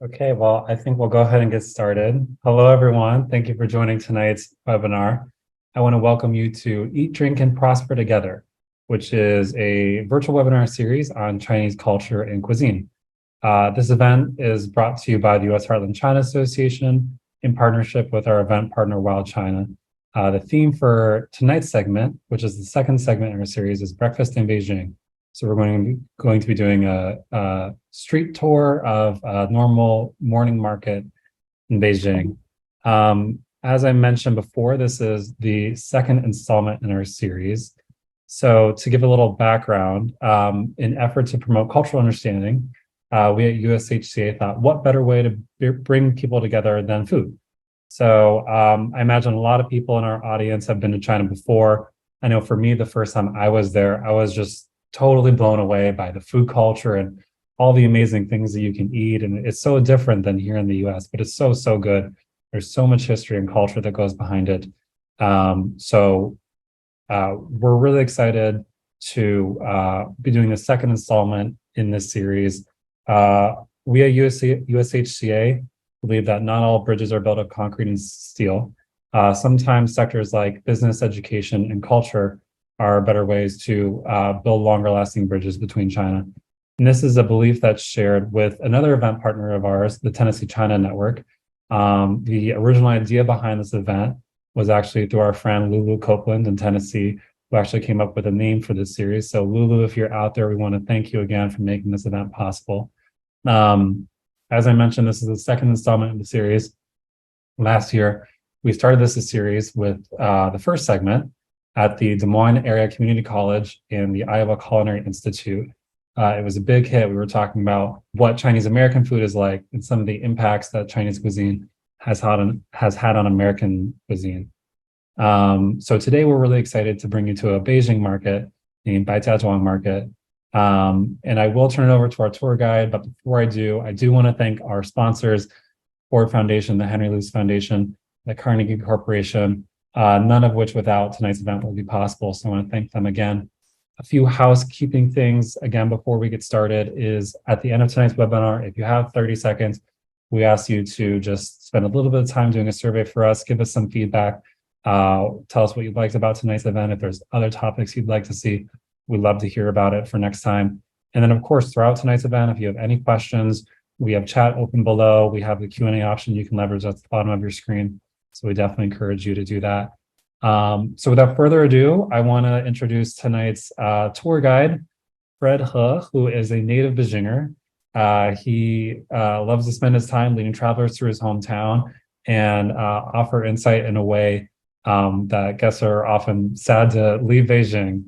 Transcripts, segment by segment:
Okay, well, I think we'll go ahead and get started. Hello, everyone. Thank you for joining tonight's webinar. I want to welcome you to Eat, Drink, and Prosper Together, which is a virtual webinar series on Chinese culture and cuisine. This event is brought to you by the U.S. Heartland China Association in partnership with our event partner, Wild China. The theme for tonight's segment, which is the second segment in our series, is Breakfast in Beijing. So we're going to be doing a street tour of a normal morning market in Beijing. As I mentioned before, this is the second installment in our series. So to give a little background, in effort to promote cultural understanding, we at USHCA thought, what better way to bring people together than food? So I imagine a lot of people in our audience have been to China before. I know for me, the first time I was there, I was just totally blown away by the food culture and all the amazing things that you can eat. And it's so different than here in the US, but it's so, so good. There's so much history and culture that goes behind it. So we're really excited to be doing the second installment in this series. We at USHCA believe that not all bridges are built of concrete and steel. Sometimes sectors like business, education, and culture are better ways to build longer lasting bridges between China. And this is a belief that's shared with another event partner of ours, the Tennessee China Network. The original idea behind this event was actually through our friend Lulu Copeland in Tennessee, who actually came up with a name for this series. So Lulu, if you're out there, we want to thank you again for making this event possible. As I mentioned, this is the second installment of the series. Last year, we started this series with the first segment at the Des Moines Area Community College and the Iowa Culinary Institute. It was a big hit. We were talking about what Chinese American food is like and some of the impacts that Chinese cuisine has had on American cuisine. So today we're really excited to bring you to a Beijing market named Beijinger market. And I will turn it over to our tour guide, but before I do want to thank our sponsors, Ford Foundation, the Henry Luce Foundation, the Carnegie Corporation, none of which without tonight's event will be possible. So I want to thank them again. A few housekeeping things again before we get started is at the end of tonight's webinar, if you have 30 seconds, we ask you to just spend a little bit of time doing a survey for us, give us some feedback, tell us what you liked about tonight's event. If there's other topics you'd like to see, we'd love to hear about it for next time. And then of course, throughout tonight's event, if you have any questions, we have chat open below. We have the Q&A option you can leverage at the bottom of your screen. So we definitely encourage you to do that. So without further ado, I want to introduce tonight's tour guide, Fred He, who is a native Beijinger. He loves to spend his time leading travelers through his hometown and offer insight in a way that guests are often sad to leave Beijing.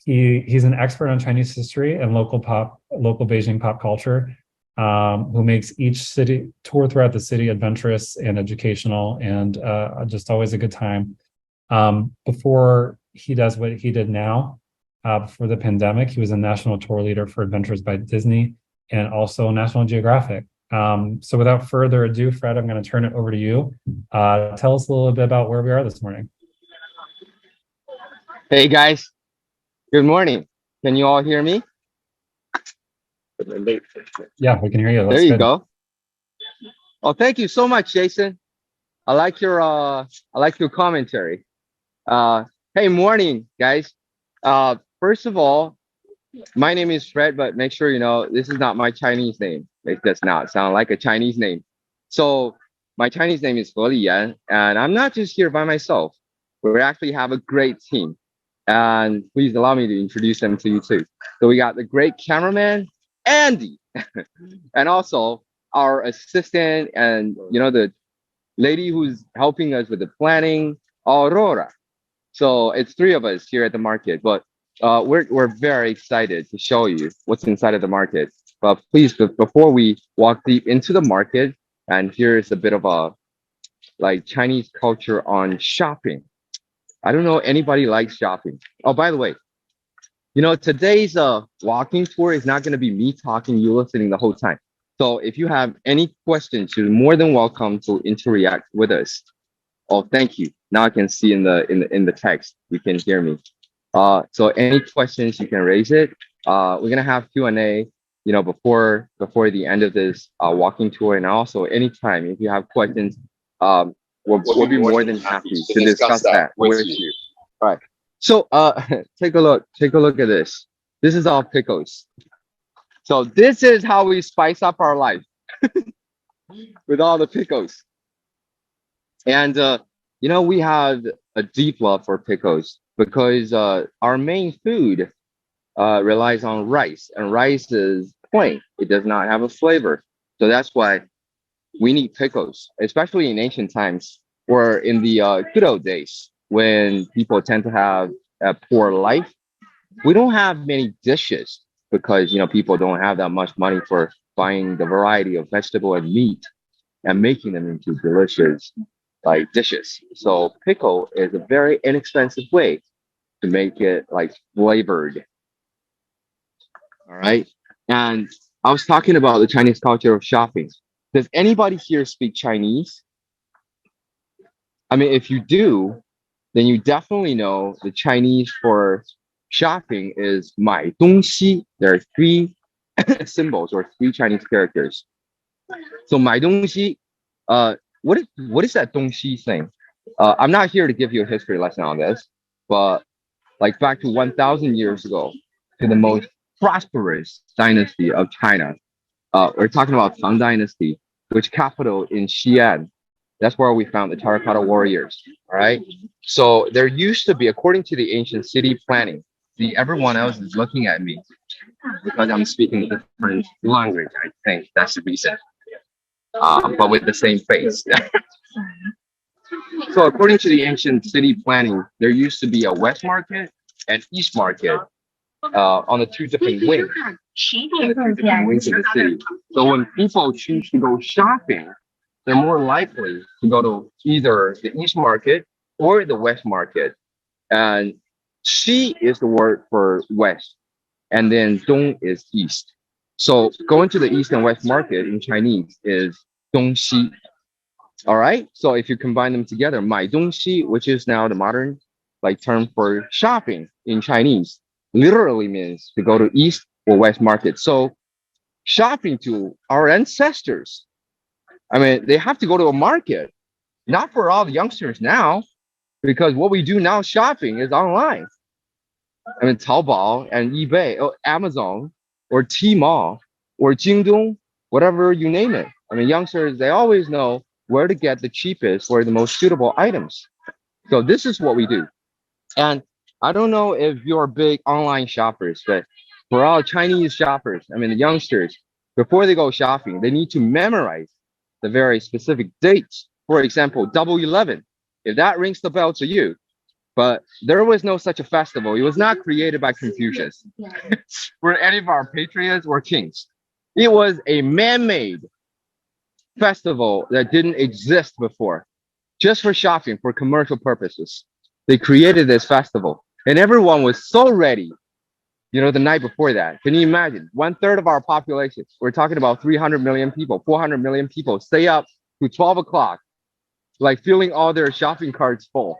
He's an expert on Chinese history and local Beijing pop culture, who makes each city tour throughout the city adventurous and educational and just always a good time. Before he does what he did now, before the pandemic, he was a national tour leader for Adventures by Disney and also National Geographic. So without further ado, Fred, I'm going to turn it over to you. Tell us a little bit about where we are this morning. Hey guys, good morning. Can you all hear me? Yeah, we can hear you. There you go. Oh, thank you so much, Jason. I like your commentary. Hey, morning, guys. First of all, my name is Fred, but make sure you know this is not my Chinese name. It does not sound like a Chinese name. So my Chinese name is He Liyan, and I'm not just here by myself. We actually have a great team, and please allow me to introduce them to you too. So we got the great cameraman, Andy, and also our assistant and the lady who's helping us with the planning, Aurora. So it's three of us here at the market, but we're very excited to show you what's inside of the market. But please, before we walk deep into the market, and here's a bit of a Chinese culture on shopping. I don't know anybody likes shopping. Oh, by the way, today's walking tour is not going to be me talking, you listening the whole time. So if you have any questions, you're more than welcome to interact with us. Oh, thank you. Now I can see in the text, you can hear me. So any questions, you can raise it. We're gonna have Q&A. before the end of this walking tour, and also anytime if you have questions, we'll be more than happy to discuss that with you. All right. So take a look at this. This is all pickles. So this is how we spice up our life with all the pickles. And we have a deep love for pickles because our main food relies on rice, and rice is plain. It does not have a flavor. So that's why we need pickles, especially in ancient times or in the good old days when people tend to have a poor life. We don't have many dishes because people don't have that much money for buying the variety of vegetable and meat and making them into delicious like dishes. So pickle is a very inexpensive way to make it like flavored. All right. And I was talking about the Chinese culture of shopping. Does anybody here speak Chinese? I mean, if you do, then you definitely know the Chinese for shopping is 买东西. There are three symbols or three Chinese characters. So 买东西, what is that 东西thing? I'm not here to give you a history lesson on this, but like back to 1,000 years ago, to the most prosperous dynasty of China. We're talking about Tang Dynasty, which capital in Xi'an. That's where we found the terracotta warriors. All right. So there used to be, according to the ancient city planning, everyone else is looking at me because I'm speaking a different language. I think that's the reason. But with the same face. So according to the ancient city planning, there used to be a west market and east market on the two different wings. On the two different wings of the city. So when people choose to go shopping, they're more likely to go to either the east market or the west market. And Xi is the word for west, and then Dong is east. So going to the east and west market in Chinese is Dongxi. All right. So if you combine them together, 买东西, which is now the modern like term for shopping in Chinese, literally means to go to east or west market. So shopping to our ancestors, I mean, they have to go to a market, not for all the youngsters now, because what we do now shopping is online. I mean, Taobao and eBay or Amazon or Tmall or Jingdong, whatever you name it. I mean, youngsters, they always know where to get the cheapest or the most suitable items. So this is what we do. And I don't know if you're big online shoppers, but for all Chinese shoppers, I mean, the youngsters, before they go shopping, they need to memorize the very specific dates. For example, Double 11, if that rings the bell to you, but there was no such a festival. It was not created by Confucius or any of our patriots or kings. It was a man-made festival that didn't exist before, just for shopping, for commercial purposes. They created this festival, and everyone was so ready, the night before that. Can you imagine? 1/3 of our population, we're talking about 300 million people, 400 million people, stay up to 12 o'clock, like filling all their shopping carts full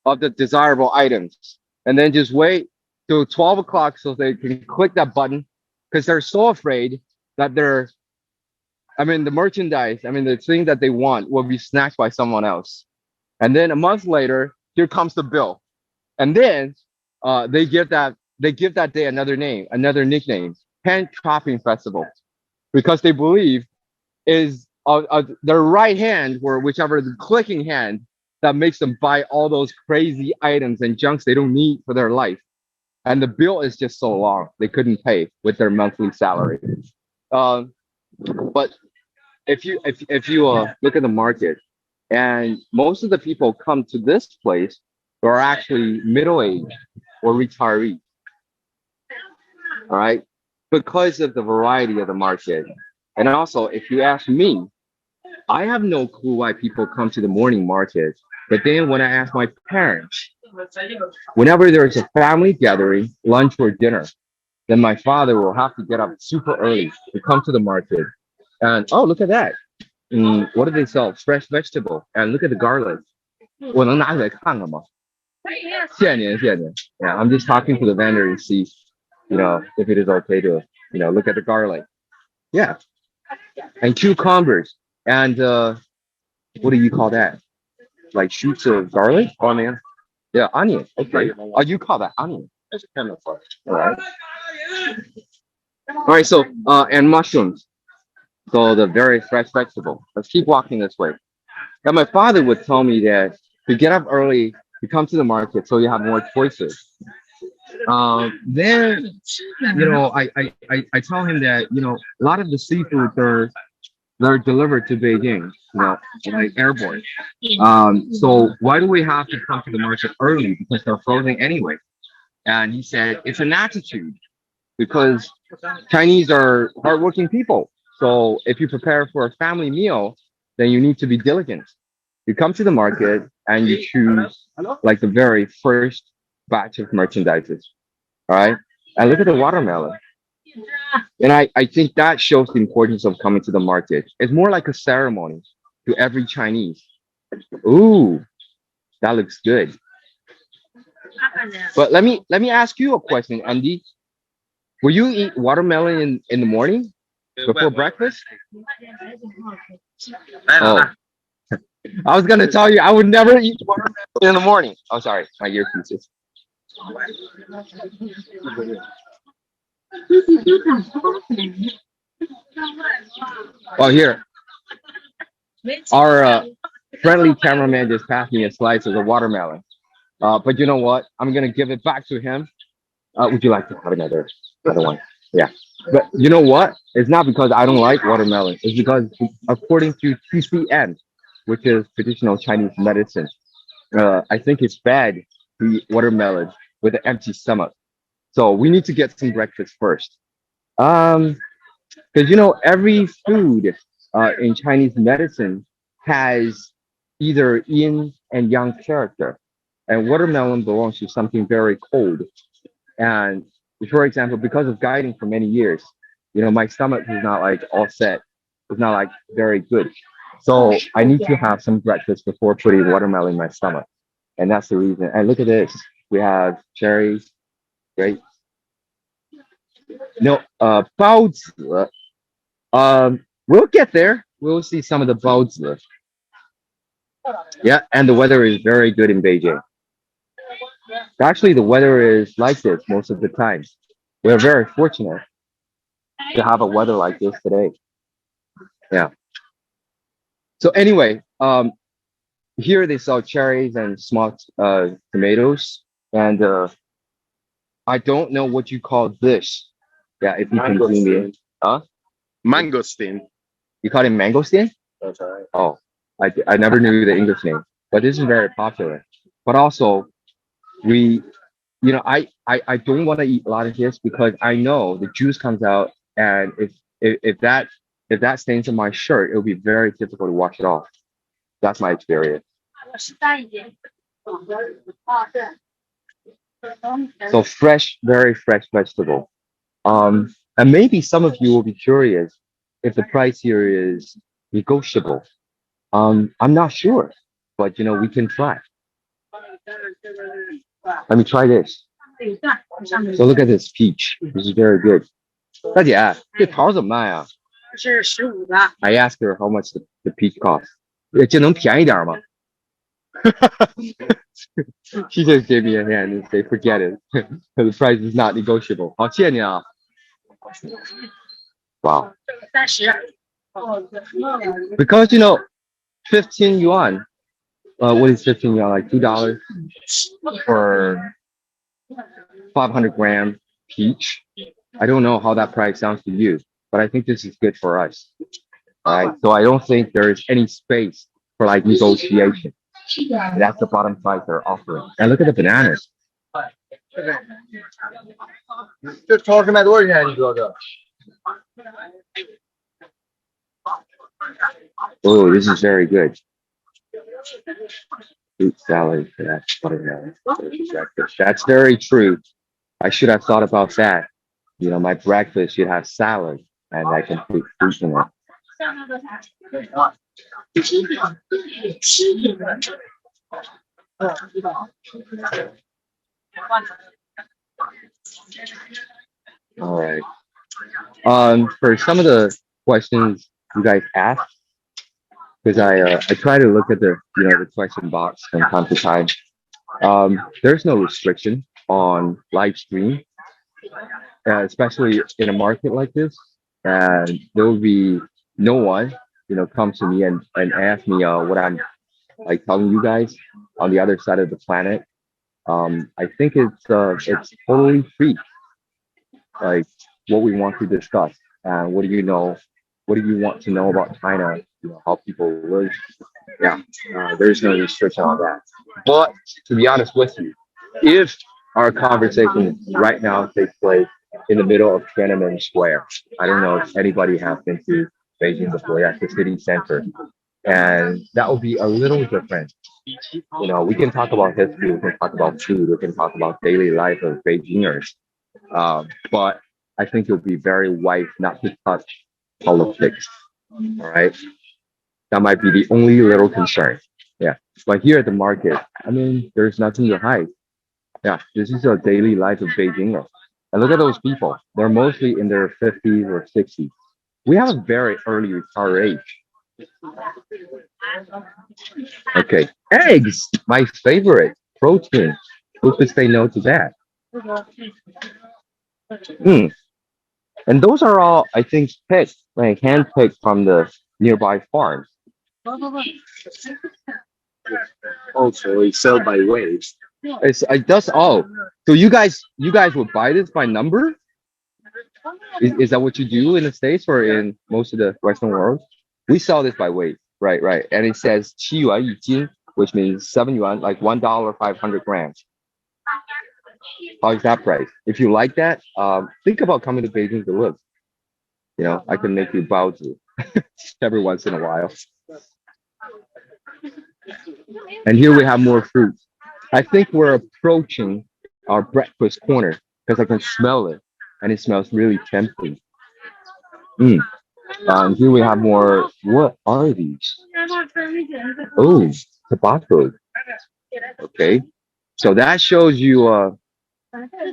of the desirable items, and then just wait till 12 o'clock so they can click that button, because they're so afraid that the merchandise, the thing that they want will be snatched by someone else. And then a month later, here comes the bill. And then they give that day another name, another nickname, Hand Shopping Festival, because they believe is their right hand, or whichever the clicking hand, that makes them buy all those crazy items and junks they don't need for their life. And the bill is just so long, they couldn't pay with their monthly salary. But if you look at the market, and most of the people come to this place who are actually middle-aged or retirees, all right, because of the variety of the market. And also, if you ask me, I have no clue why people come to the morning market. But then when I ask my parents, whenever there's a family gathering, lunch or dinner, then my father will have to get up super early to come to the market. And oh, look at that. What do they sell? Fresh vegetable. And look at the garlic. 我能拿起来看看吗？谢谢您，谢谢您. Yeah, I'm just talking to the vendor and see, if it is okay to, look at the garlic. Yeah, and cucumbers and what do you call that? Like shoots of garlic? Oh man. Yeah, onion. Okay. Oh, you call that onion. That's kind of fun. All right. All right. So and mushrooms. So the very fresh vegetable. Let's keep walking this way. Now my father would tell me that to get up early, to come to the market, so you have more choices. Then I tell him that a lot of the seafood they're delivered to Beijing, like airborne. So why do we have to come to the market early? Because they're frozen anyway. And he said it's an attitude because Chinese are hardworking people. So if you prepare for a family meal, then you need to be diligent. You come to the market and you choose like the very first batch of merchandises. All right. And look at the watermelon. And I think that shows the importance of coming to the market. It's more like a ceremony to every Chinese. Ooh, that looks good. But let me ask you a question, Andy. Will you eat watermelon in the morning before breakfast? Oh, I was gonna tell you I would never eat watermelon in the morning. Oh, sorry, my earpieces. Oh, here, our friendly cameraman just passed me a slice of the watermelon. But you know what? I'm gonna give it back to him. Would you like to have another one? Yeah. But you know what? It's not because I don't like watermelon. It's because according to TCM, which is traditional Chinese medicine, I think it's bad to eat watermelon with an empty stomach. So we need to get some breakfast first. Um, because every food in Chinese medicine has either yin and yang character, and watermelon belongs to something very cold. And for example, because of guiding for many years, my stomach is not like all set. It's not like very good. So I need to have some breakfast before putting watermelon in my stomach. And that's the reason. And look at this. We have cherries, right? No, bāozi. We'll get there. We'll see some of the bāozi. Yeah, and the weather is very good in Beijing. Actually, the weather is like this most of the time. We're very fortunate to have a weather like this today. Yeah. So anyway, here they sell cherries and small tomatoes, and I don't know what you call this. Yeah, if you can zoom in. Huh? Mangosteen. You call it mangosteen? That's all right. Oh, I never knew the English name, but this is very popular. But also, we, I don't want to eat a lot of this because I know the juice comes out, and if that stains on my shirt, it'll be very difficult to wash it off. That's my experience. So fresh, very fresh vegetable. And maybe some of you will be curious if the price here is negotiable. I'm not sure, but we can try. Let me try this. So look at this peach. This is very good. 大姐，这桃怎么卖啊？I asked her how much the peach costs. 这能便宜点吗？ She just gave me a hand and said, forget it. The price is not negotiable. 好，谢谢你啊。Wow. Because 15 yuan. What is 15 yuan? Like $2 for 500-gram peach. I don't know how that price sounds to you, but I think this is good for us. All right. So I don't think there is any space for like negotiation. That's the bottom price they're offering. And look at the bananas. 这超市卖多少钱？你说这？ Oh, this is very good. Fruit salad for that watermelon. That's very true. I should have thought about that. My breakfast should have salad and I can put fruit in it. All right. For some of the questions you guys asked, because I try to look at the question box from time to time. There's no restriction on live stream, especially in a market like this. And there will be no one, comes to me and ask me what I'm like telling you guys on the other side of the planet. I think it's totally free, like what we want to discuss. And what do you want to know about China? How people live. Yeah, there's no restriction on that. But to be honest with you, if our conversation right now takes place in the middle of Tiananmen Square, I don't know if anybody has been to Beijing before. That's the city center, and that will be a little different. We can talk about history, we can talk about food, we can talk about daily life of Beijingers. But I think it'll be very wise not to touch politics. All right. That might be the only little concern. Yeah. But here at the market, I mean, there's nothing to hide. Yeah. This is a daily life of Beijing. And look at those people. They're mostly in their 50s or 60s. We have a very early retire age. Okay. Eggs, my favorite protein. Who could say no to that? Hmm. And those are all, I think, picked, like hand-picked from the nearby farms. Also, it's sold by weight. It does all. So you guys would buy this by number? Is that what you do in the States or in most of the Western world? We sell this by weight. Right, right. And it says 7元一斤, which means 7 yuan, like $1, 500 grams. How is that price? If you like that, think about coming to Beijing to live. I can make you bāozi every once in a while. And here we have more fruit. I think we're approaching our breakfast corner because I can smell it, and it smells really tempting. Here we have more. What are these? Oh, tobacco. Okay, so that shows you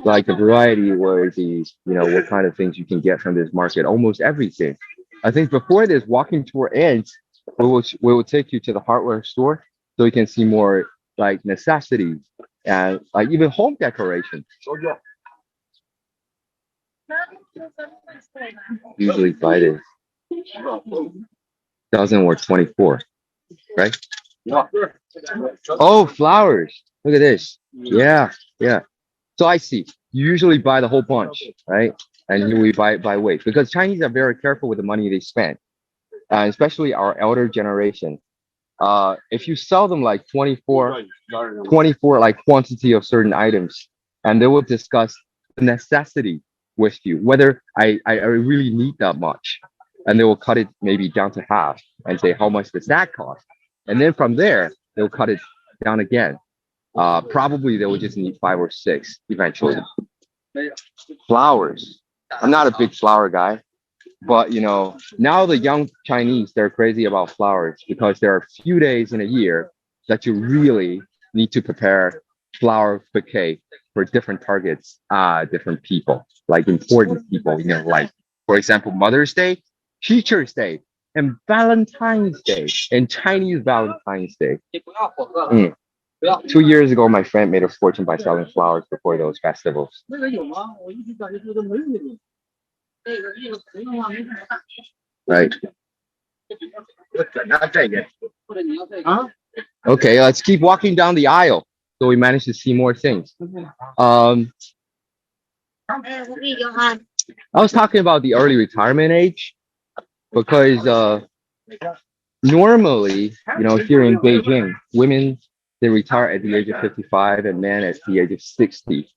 like a variety where these, what kind of things you can get from this market. Almost everything. I think before this walking tour ends, we will take you to the hardware store so you can see more like necessities and like even home decoration. Usually buy this. Dozen or 24, right? Oh, flowers. Look at this. Yeah, yeah. So I see. You usually buy the whole bunch, right? And here we buy it by weight because Chinese are very careful with the money they spend, especially our elder generation. If you sell them like 24 like quantity of certain items, and they will discuss the necessity with you, whether I really need that much. And they will cut it maybe down to half and say, how much does that cost? And then from there, they'll cut it down again. Probably they will just need 5 or 6 eventually. Flowers. I'm not a big flower guy, but now the young Chinese, they're crazy about flowers because there are a few days in a year that you really need to prepare flower bouquet for different targets, different people, like important people, like, for example, Mother's Day, Teacher's Day, and Valentine's Day, and Chinese Valentine's Day. 2 years ago, my friend made a fortune by selling flowers before those festivals. Right. Okay, let's keep walking down the aisle so we manage to see more things. I was talking about the early retirement age because normally, here in Beijing, women, they retire at the age of 55 and men at the age of 60.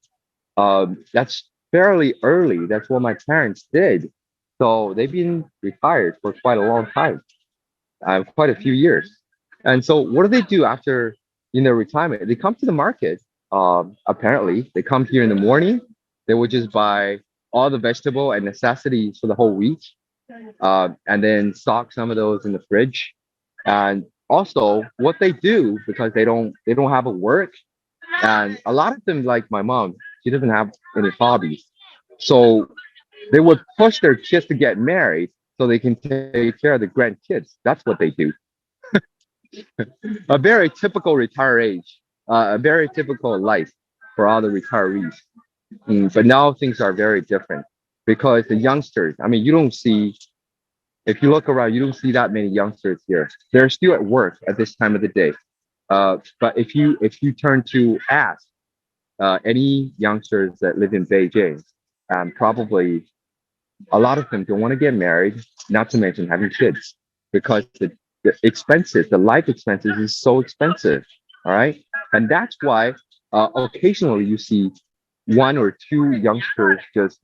That's fairly early. That's what my parents did. So they've been retired for quite a long time, quite a few years. And so what do they do after in their retirement? They come to the market. Apparently, they come here in the morning. They would just buy all the vegetable and necessities for the whole week, and then stock some of those in the fridge. And also, what they do, because they don't have a work, and a lot of them, like my mom, she doesn't have any hobbies. So They would push their kids to get married so they can take care of the grandkids. That's what they do. A very typical retire age, a very typical life for all the retirees. But now things are very different because the youngsters, I mean, you don't see, if you look around, you don't see that many youngsters here. They're still at work at this time of the day. But if you turn to ask any youngsters that live in Beijing, probably a lot of them don't want to get married, not to mention having kids, because the life expenses is so expensive. All right. And that's why occasionally you see one or two youngsters just,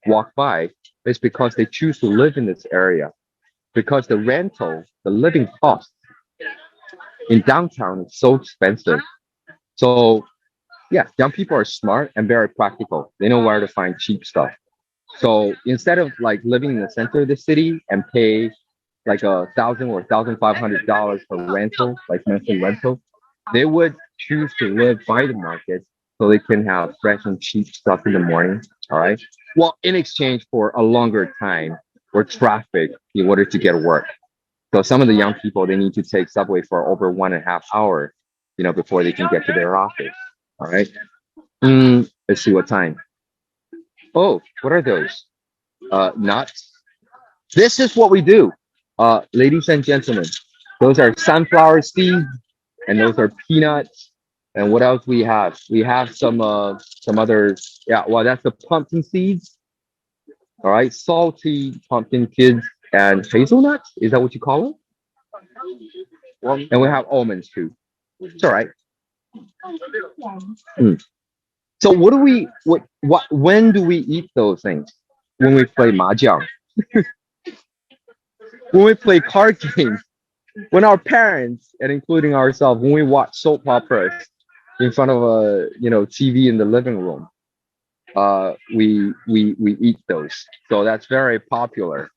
walk by. It's because they choose to live in this area because the rental, the living cost in downtown is so expensive. So yeah, young people are smart and very practical. They know where to find cheap stuff. So instead of like living in the center of the city and pay like $1,000 or $1,500 for rental, like monthly rental, they would choose to live by the market so they can have fresh and cheap stuff in the morning. All right. Well, in exchange for a longer time or traffic in order to get work. So some of the young people, they need to take subway for over 1.5 hours, before they can get to their office. All right. Let's see what time. Oh, what are those? Nuts. This is what we do. Ladies and gentlemen, those are sunflower seeds and those are peanuts. And what else we have? We have some other, yeah, well, that's the pumpkin seeds. All right, salty pumpkin seeds and hazelnuts. Is that what you call it? And we have almonds too. It's all right. So when do we eat those things? When we play mahjong. When we play card games, when our parents and including ourselves, when we watch soap operas in front of a TV in the living room, we eat those. So that's very popular,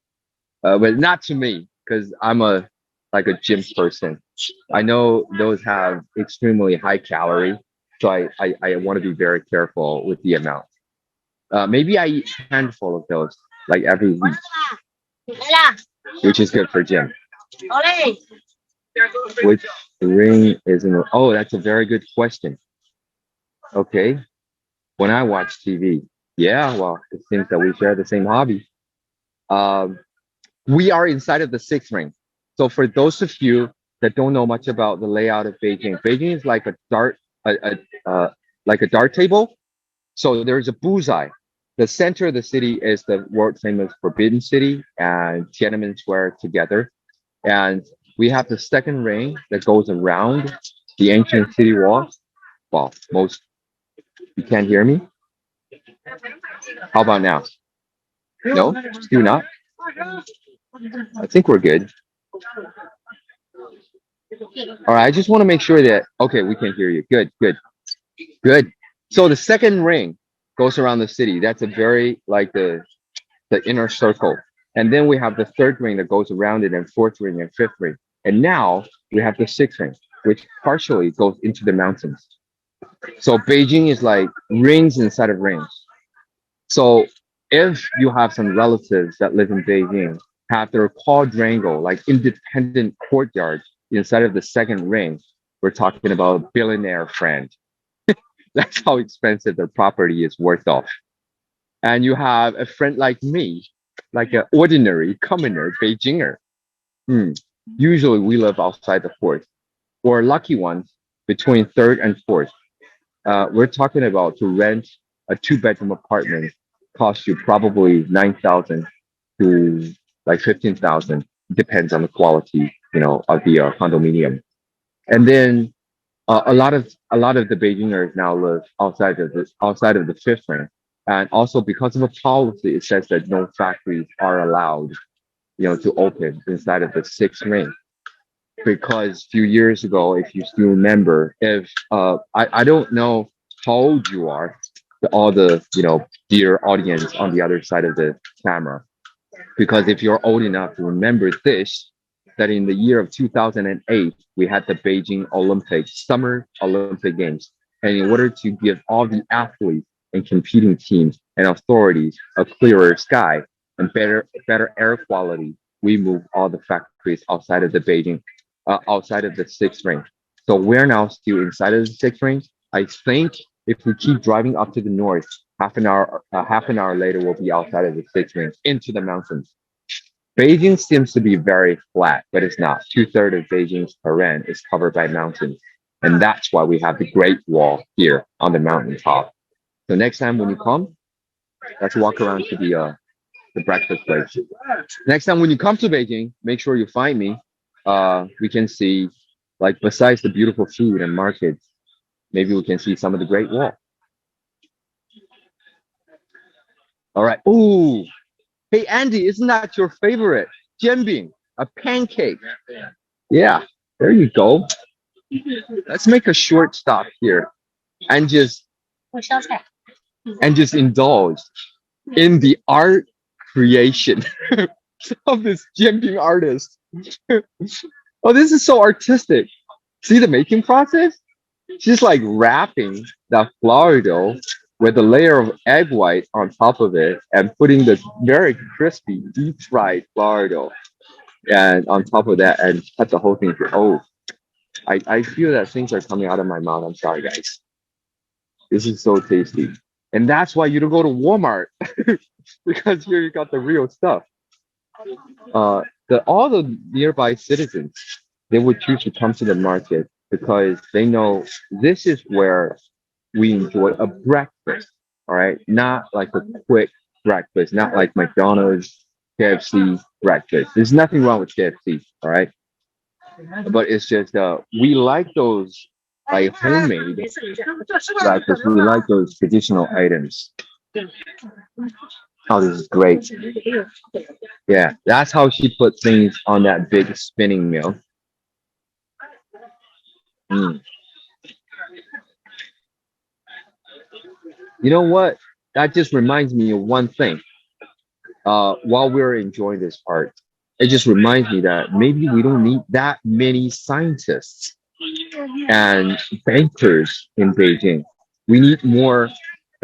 but not to me because I'm a gym person. I know those have extremely high calorie, so I want to be very careful with the amount. Maybe I eat a handful of those like every week, which is good for gym. Which ring is in? Oh, that's a very good question. Okay, when I watch TV, yeah, well, it seems that we share the same hobby. We are inside of the sixth ring. So for those of you that don't know much about the layout of Beijing, Beijing is like a dart table. So there's a bullseye. The center of the city is the world famous Forbidden City and Tiananmen Square together. And we have the second ring that goes around the ancient city walls. Well, you can't hear me? How about now? No, still not? I think we're good. All right, I just want to make sure that, okay, we can hear you. Good, good, good. So the second ring goes around the city. That's a very like the inner circle. And then we have the third ring that goes around it, and fourth ring and fifth ring. And now we have the sixth ring, which partially goes into the mountains. So Beijing is like rings inside of rings. So if you have some relatives that live in Beijing, have their quadrangle, like independent courtyard inside of the second ring, we're talking about a billionaire friend. That's how expensive their property is worth off. And you have a friend like me, like an ordinary commoner, Beijinger. Usually we live outside the fourth, or lucky ones between third and fourth. We're talking about to rent a 2-bedroom apartment costs you probably 9,000 to like 15,000. Depends on the quality, of the condominium. And then a lot of the Beijingers now live outside of the fifth ring. And also because of a policy, it says that no factories are allowed, to open inside of the sixth ring. Because a few years ago, if you still remember, if I don't know how old you are, all the dear audience on the other side of the camera, because if you're old enough to remember this, that in the year of 2008, we had the Beijing Summer Olympic Games, and in order to give all the athletes and competing teams and authorities, a clearer sky, and better air quality, we move all the factories outside of the Beijing, outside of the sixth ring. So we're now still inside of the sixth ring. I think if we keep driving up to the north, half an hour later, we'll be outside of the sixth ring into the mountains. Beijing seems to be very flat, but it's not. 2/3 of Beijing's terrain is covered by mountains. And that's why we have the Great Wall here on the mountaintop. So next time when you come, let's walk around to the breakfast place. Next time when you come to Beijing, make sure you find me. We can see, like, besides the beautiful food and markets, maybe we can see some of the Great Wall. All right. Ooh. Hey, Andy, isn't that your favorite? Jiānbdzīng, a pancake. Yeah, there you go. Let's make a short stop here and just indulge in the art creation of this Jiānbzīng artist. Oh, this is so artistic. See the making process? She's like wrapping that flour dough with a layer of egg white on top of it and putting this very crispy, deep fried flour dough and on top of that and cut the whole thing through. Oh, I feel that things are coming out of my mouth. I'm sorry, guys. This is so tasty. And that's why you don't go to Walmart because here you got the real stuff. All the nearby citizens, they would choose to come to the market because they know this is where we enjoy a breakfast, all right? Not like a quick breakfast, not like McDonald's, KFC breakfast. There's nothing wrong with KFC, all right? But it's just we like those like homemade breakfast. We like those traditional items. Oh, this is great. Yeah, that's how she put things on that big spinning mill. Mm. You know what? That just reminds me of one thing. While we're enjoying this art, it just reminds me that maybe we don't need that many scientists and bankers in Beijing. We need more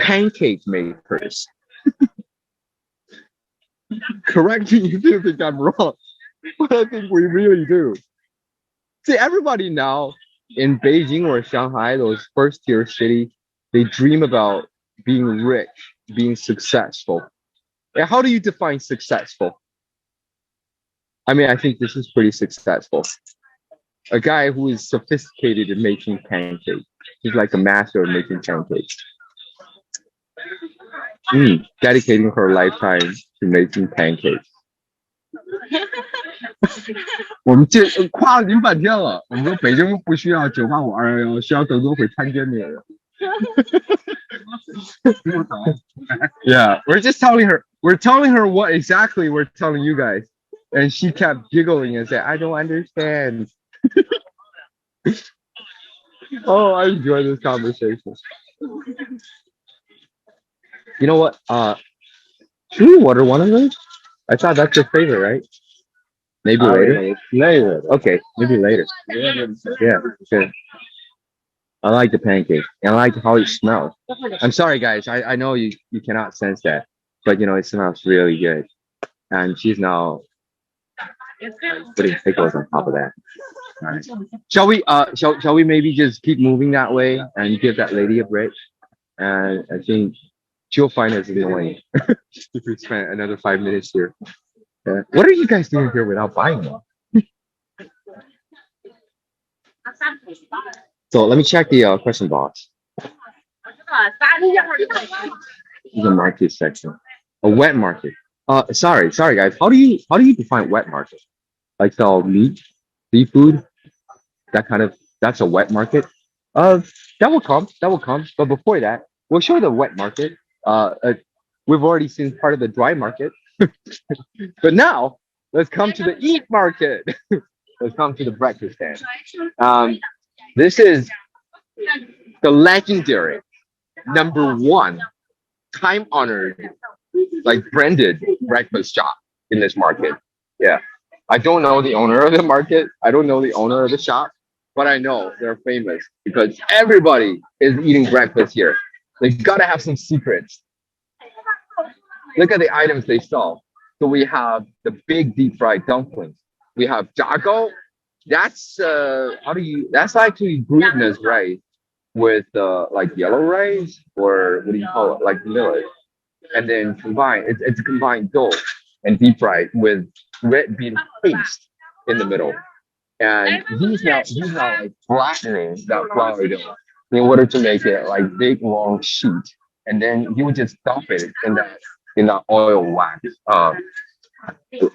pancake makers. Correct me if you think I'm wrong, but I think we really do. See, everybody now in Beijing or Shanghai, those first-tier cities, they dream about being rich, being successful. And how do you define successful? I mean, I think this is pretty successful. A guy who is sophisticated in making pancakes. He's like a master of making pancakes. Dedicating her lifetime to making pancakes. 我们夸了您半天了，我们说北京不需要985-211，需要更多会摊煎饼的人。Yeah, we're telling her what exactly we're telling you guys, and she kept giggling and said, "I don't understand." Oh, I enjoy this conversation. You know what? Should we order one of those? I thought that's your favorite, right? Maybe later. Later. Okay, maybe later. Yeah, good. I like the pancake. And I like how it smells. I'm sorry, guys. I know you cannot sense that, but you know it smells really good. And she's now putting pickles on top of that. All right. Shall we maybe just keep moving that way and give that lady a break? And I think she'll find us annoying if we spend another 5 minutes here. What are you guys doing here without buying one? So let me check the question box. The market section. A wet market. Sorry guys. How do you define wet market? Like sell meat, seafood, that's a wet market. That will come. But before that, we'll show the wet market. We've already seen part of the dry market. But now let's come to the eat market. Let's come to the breakfast stand. This is the legendary #1 time-honored, like branded breakfast shop in this market. Yeah, I don't know the owner of the market. I don't know the owner of the shop, but I know they're famous because everybody is eating breakfast here. They gotta have some secrets. Look at the items they sell. So we have the big deep fried dumplings. We have jiānbdzīng. That's that's actually glutinous rice with like yellow rice, or what do you call it? Like millet. And then it's a combined dough and deep fried with red bean paste in the middle. And he's now like flattening that flour dough in order to make it like big long sheet. And then he would just dump it in that oil wax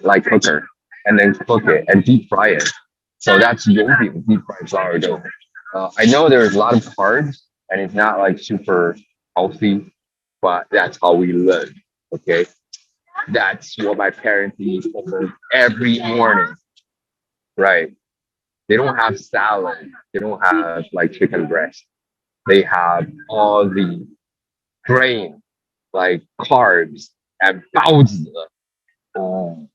like cooker, and then cook it and deep fry it. So that's yóutiáo, deep fried flour dough. I know there's a lot of carbs and it's not like super healthy, but that's how we live. Okay, that's what my parents eat almost every morning. Right? They don't have salad. They don't have like chicken breast. They have all the grain, like carbs and bāozi. Oh,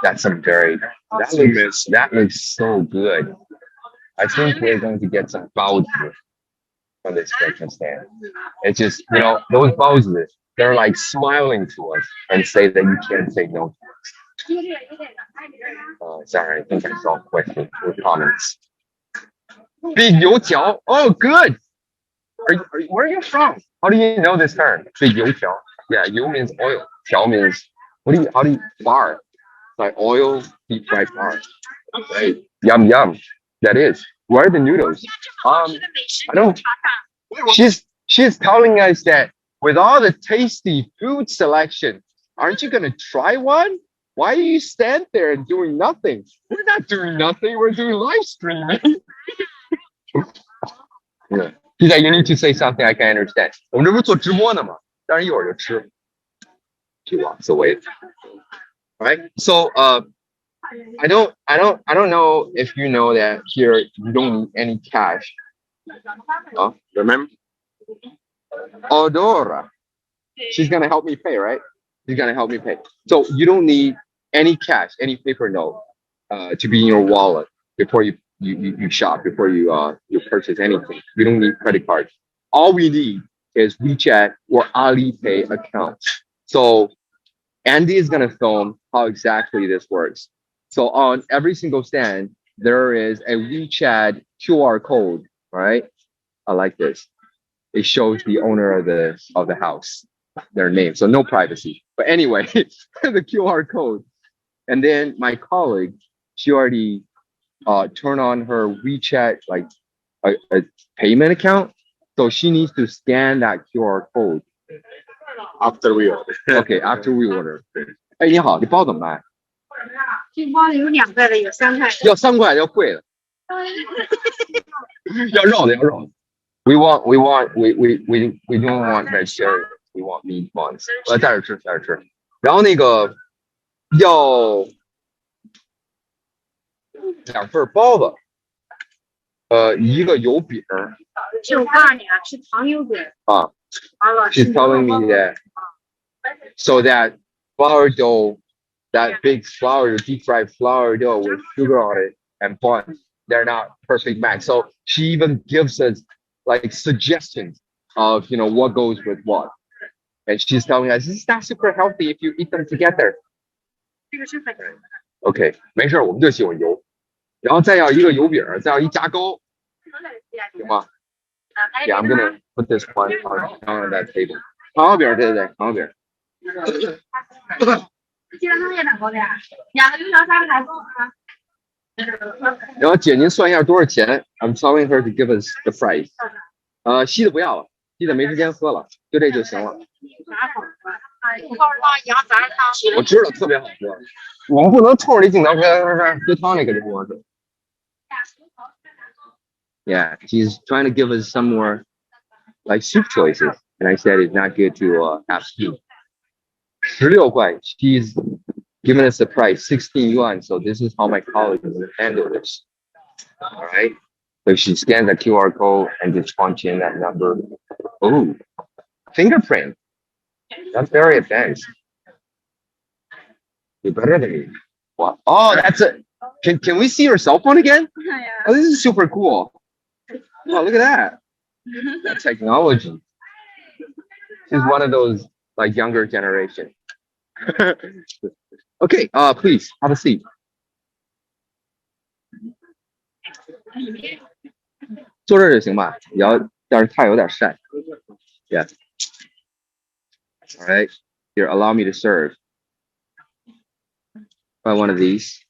that's some very that looks so good. I think we're going to get some bāozi from this chicken stand. It's just, those bāozi, they're like smiling to us and say that you can't say no to us. Sorry, I think I saw questions or comments. Big yóutiáo. Oh, good. Where are you from? How do you know this term? Big yóutiáo. Yeah, yó means oil. Tiao means how do you flour? Like oil, deep fried flour. Right. Yum yum. That is. Where are the noodles? I don't. She's telling us that with all the tasty food selection, aren't you gonna try one? Why do you stand there and doing nothing? We're not doing nothing. We're doing live streaming. Yeah. She's like, you need to say something I can understand. 我们这不是做直播呢吗？当然一会儿就吃。She walks away. Right. So I don't know if you know that here you don't need any cash. Oh, remember? Odora. She's gonna help me pay, right? She's gonna help me pay. So you don't need any cash, any paper note to be in your wallet before you shop, before you purchase anything. We don't need credit cards. All we need is WeChat or Alipay account. So Andy is gonna film how exactly this works. So on every single stand, there is a WeChat QR code, right? I like this. It shows the owner of the house, their name. So no privacy. But anyway, the QR code. And then my colleague, she already turned on her WeChat, like a payment account. So she needs to scan that QR code. After we order. Okay, after we order. 哎，你好，你包怎么卖？这包有2个的，有3块的。要3块，要贵的。要肉的，要肉的。We don't want vegetarian. We want meat buns. 在这吃，在这吃。然后那个要2份包子，一个油饼。就我告诉你啊，是糖油饼。啊。She's telling me that so that flour dough, that big flour, deep fried flour dough with sugar on it and buns, they're not perfect match. So she even gives us like suggestions of what goes with what. And she's telling us this is not super healthy if you eat them together. Okay, 没事，我们就喜欢油。然后再要一个油饼，再要一夹糕，行吗？ Yeah, I'm gonna put this one on that table. 糖油饼，对，糖油饼。然后姐，您算一下多少钱 ？I'm telling her to give us the price. 稀的不要了，稀的没时间喝了，就这就行了。我知道特别好喝，我们不能冲着这镜头喝汤那个就不好喝。Yeah, she's trying to give us some more like soup choices, and I said it's not good to have soup. 16块, she's giving us the price 16 yuan. So this is how my colleague will handle this. All right. So she scans the QR code and just punch in that number. Oh, fingerprint. That's very advanced. You're better than me. Wow. Oh, that's it. Can we see your cell phone again? Oh, this is super cool. Oh, look at that. That technology. She's one of those like younger generation. Okay, please have a seat. 坐这儿就行吧，要是太有点晒。Yeah. All right. Here, allow me to serve. Buy one of these.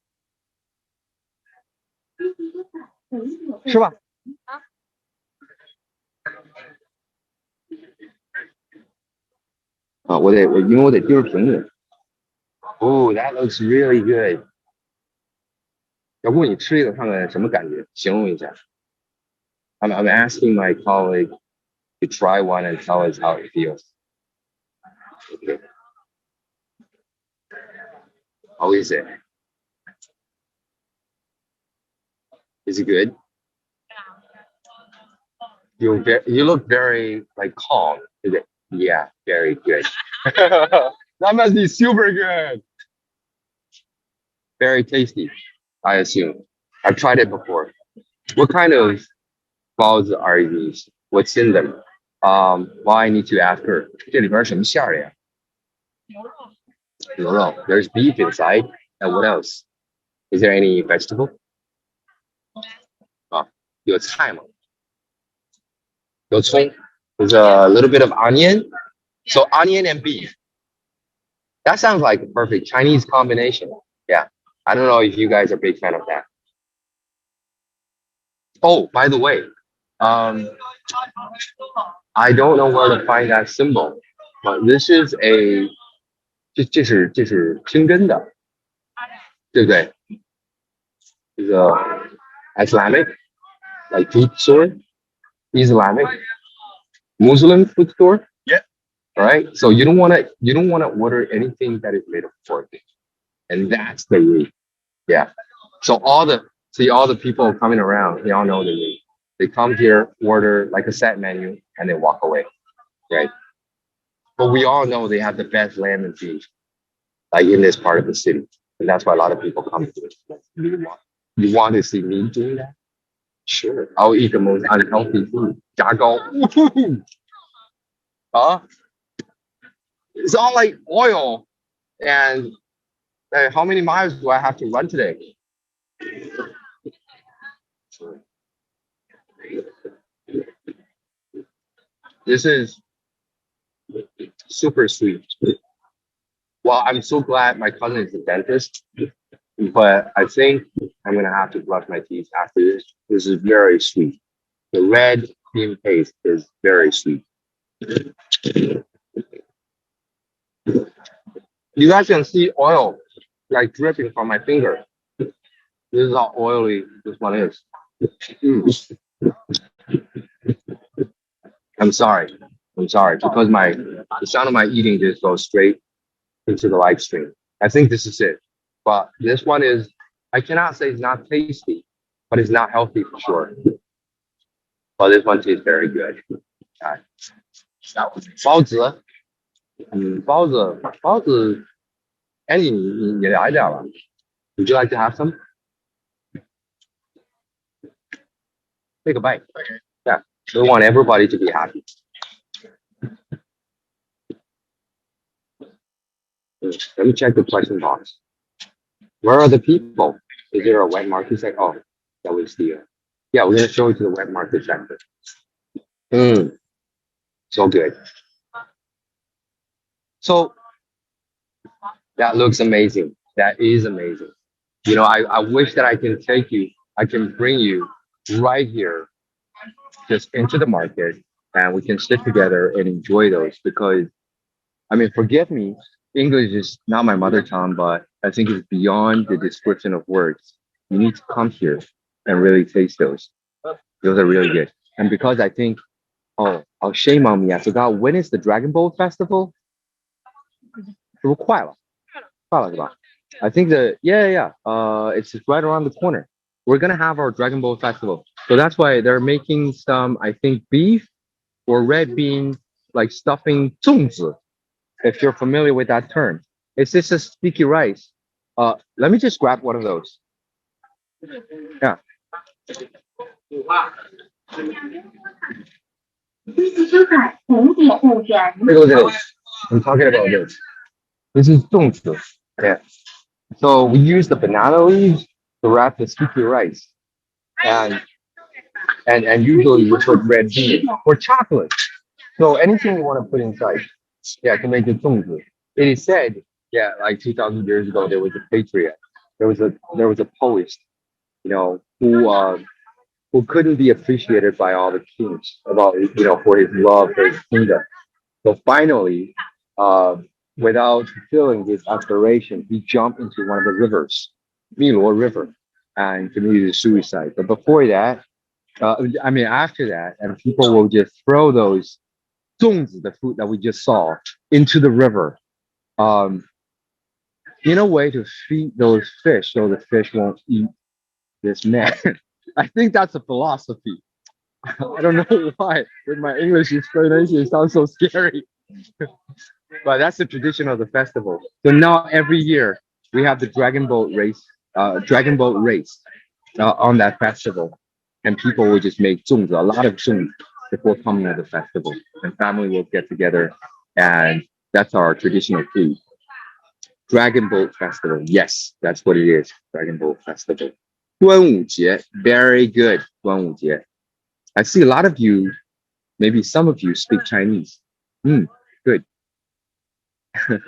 是吧？啊，因为我得对着屏幕。Oh, that looks really good. 要不你吃一个看看什么感觉？形容一下。I'm asking my colleague to try one and tell us how it feels. Okay. How is it? Is it good? You look very like calm. Is it? Yeah, very good. That must be super good. Very tasty, I assume. I've tried it before. What kind of balls are these? What's in them? Well, I need to ask her. 这里边什么馅儿的呀？牛肉. There's beef inside. And what else? Is there any vegetable? 有菜吗？有葱. There's a little bit of onion. So onion and beef. That sounds like a perfect Chinese combination. Yeah. I don't know if you guys are a big fan of that. Oh, by the way, I don't know where to find that symbol, but this is a 这是清真的，对不对？这个 Islamic like food store, Islamic Muslim food store. Yeah. All right. So you don't want to order anything that is made of pork, and that's the rule. Yeah. So all the people coming around, they all know the rule. They come here, order like a set menu, and they walk away. Right. But we all know they have the best lamb and beef, like in this part of the city, and that's why a lot of people come to it. You want to see me doing that? Sure. I'll eat the most unhealthy food. 炸糕. It's all like oil. And how many miles do I have to run today? This is super sweet. Well, I'm so glad my cousin is a dentist, but I think I'm gonna have to brush my teeth after this. This is very sweet. The red bean paste is very sweet. You guys can see oil like dripping from my finger. This is how oily this one is. I'm sorry because the sound of my eating just goes straight into the live stream. I think this is it. But this one is, I cannot say it's not tasty, but it's not healthy for sure. But this one tastes very good. 包子 包子 Andy 你来点了 Would you like to have some? Take a bite. Yeah, we want everybody to be happy. Let me check the question box. Where are the people? Is there a wet market section? Oh, that was the yeah, we're gonna show you to the wet market section. So good. So that looks amazing. That is amazing. You know, I wish that I can bring you right here, just into the market, and we can sit together and enjoy those, because I mean, forgive me, English is not my mother tongue, but I think it's beyond the description of words. You need to come here and really taste those. Those are really good. And because I think, oh, shame on me, I forgot, when is the Dragon Boat Festival? 是不是快了？快了是吧？ I think it's right around the corner. We're gonna have our Dragon Boat Festival. So that's why they're making some, I think, beef or red bean, like stuffing 粽子. If you're familiar with that term. It's just a sticky rice. Let me just grab one of those. Yeah. Take a look at this. I'm talking about this. This is 粽子. Yeah. So we use the banana leaves to wrap the sticky rice, and usually we put red bean or chocolate. So anything you want to put inside, yeah, to make it 粽子. It is said, yeah, like 2,000 years ago, there was a patriot, there was a poet, who couldn't be appreciated by all the kings about for his love for his kingdom. So finally, without fulfilling his aspiration, he jumped into one of the rivers, Milo River, and committed suicide. But before that, after that, and people will just throw those 粽子, the food that we just saw, into the river, in a way to feed those fish so the fish won't eat this man. I think that's a philosophy. I don't know why. With my English explanation, it sounds so scary. But that's the tradition of the festival. So now every year we have the dragon boat race on that festival, and people will just make 粽子, a lot of 粽子 before coming to the festival, and family will get together, and that's our traditional food. Dragon Boat Festival. Yes, that's what it is. Dragon Boat Festival. 端午节, very good. 端午节. I see a lot of you, maybe some of you speak Chinese. Good.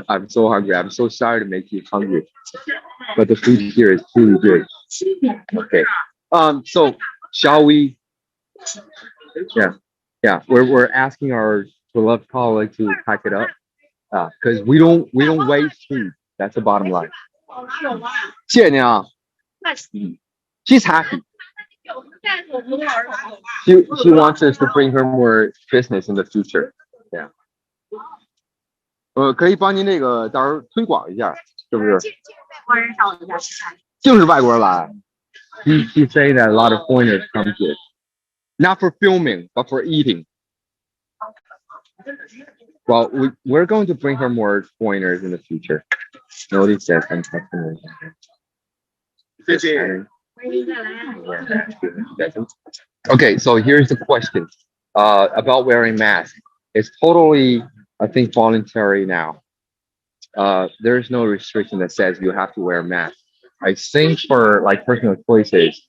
I'm so hungry. I'm so sorry to make you hungry, but the food here is truly good. Okay. So shall we? Yeah. We're asking our beloved colleague to pack it up, because we don't waste food. That's the bottom line. 谢谢您啊. She's happy. She wants us to bring her more business in the future. Yeah. 可以帮您那个到时候推广一下，是不是？净是外国人来。She's saying that a lot of foreigners come here, not for filming, but for eating. Well, we're going to bring her more foreigners in the future. Nobody says I'm customers. Okay, so here's the question about wearing masks. It's totally, I think, voluntary now. There's no restriction that says you have to wear a mask. I think for like personal choices,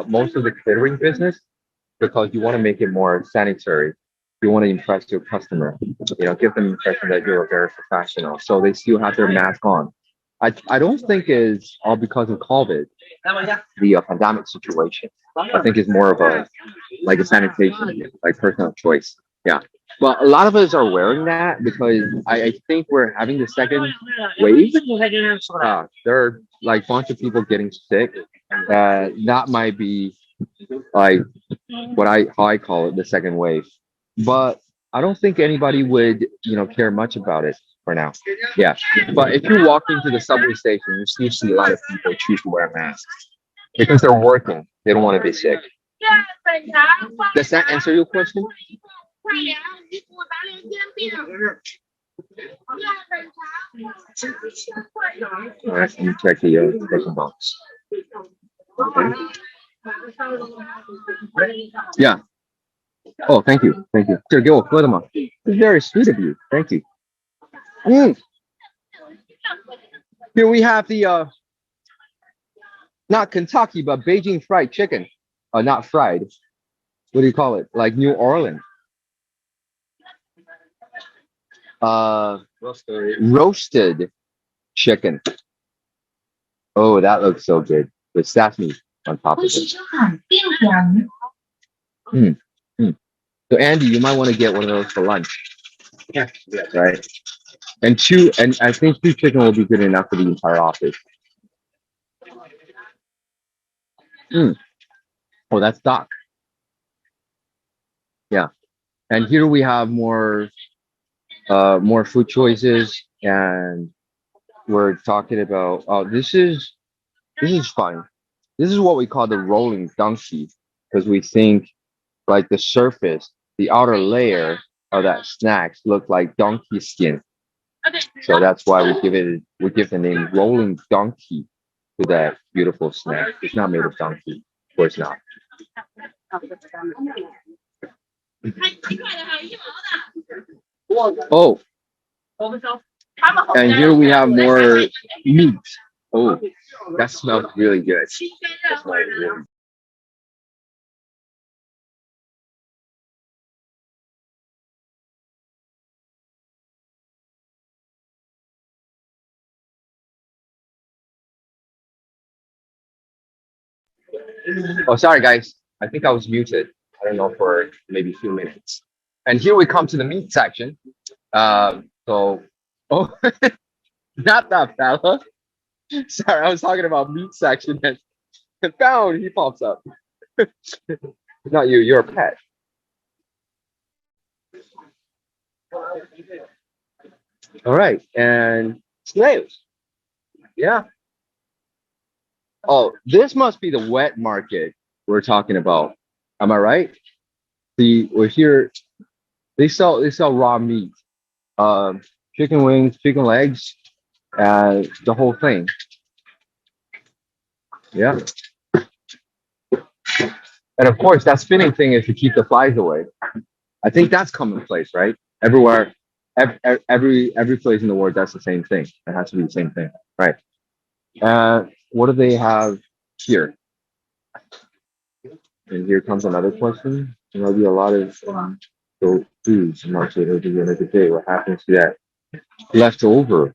most of the catering business, because you want to make it more sanitary, you want to impress your customer, give them the impression that you're very professional. So they still have their mask on. I don't think it's all because of COVID, the pandemic situation. I think it's more of a sanitation, like personal choice. Yeah. But a lot of us are wearing that because I think we're having the second wave. There are like a bunch of people getting sick. That might be like how I call it, the second wave. But I don't think anybody would, care much about it for now. Yeah. But if you walk into the subway station, you still see a lot of people choose to wear masks because they're working. They don't want to be sick. Does that answer your question? All right, let me check the question box. Okay. Yeah. Oh, thank you. Thank you. It's very sweet of you. Thank you. Here we have the not Kentucky, but Beijing fried chicken. Not fried. What do you call it? Like New Orleans. Roasted chicken. Oh, that looks so good with sesame on top of it. So Andy, you might want to get one of those for lunch. Yeah. Right. And I think 2 chicken will be good enough for the entire office. Oh, that's duck. Yeah. And here we have more food choices, and we're talking about, this is fun. This is what we call the rolling donkey, because we think like the surface, the outer layer of that snacks look like donkey skin. So that's why we give the name rolling donkey to that beautiful snack. It's not made of donkey, of course not. Oh, and here we have more meat. Oh, that smells really good. That smells really Oh, sorry guys. I think I was muted. I don't know for maybe a few minutes. And here we come to the meat section. So, oh, not that fella. Sorry, I was talking about meat section and found he pops up. Not you. You're a pet. All right, and snails. Yeah. Oh, this must be the wet market we're talking about. Am I right? See, we're here. They sell raw meat, chicken wings, chicken legs, and the whole thing. Yeah. And of course, that spinning thing is to keep the flies away. I think that's commonplace, right? Everywhere, every place in the world, that's the same thing. It has to be the same thing, right? What do they have here? And here comes another question. There'll be a lot of so foods market at the end of the day. What happens to that leftover?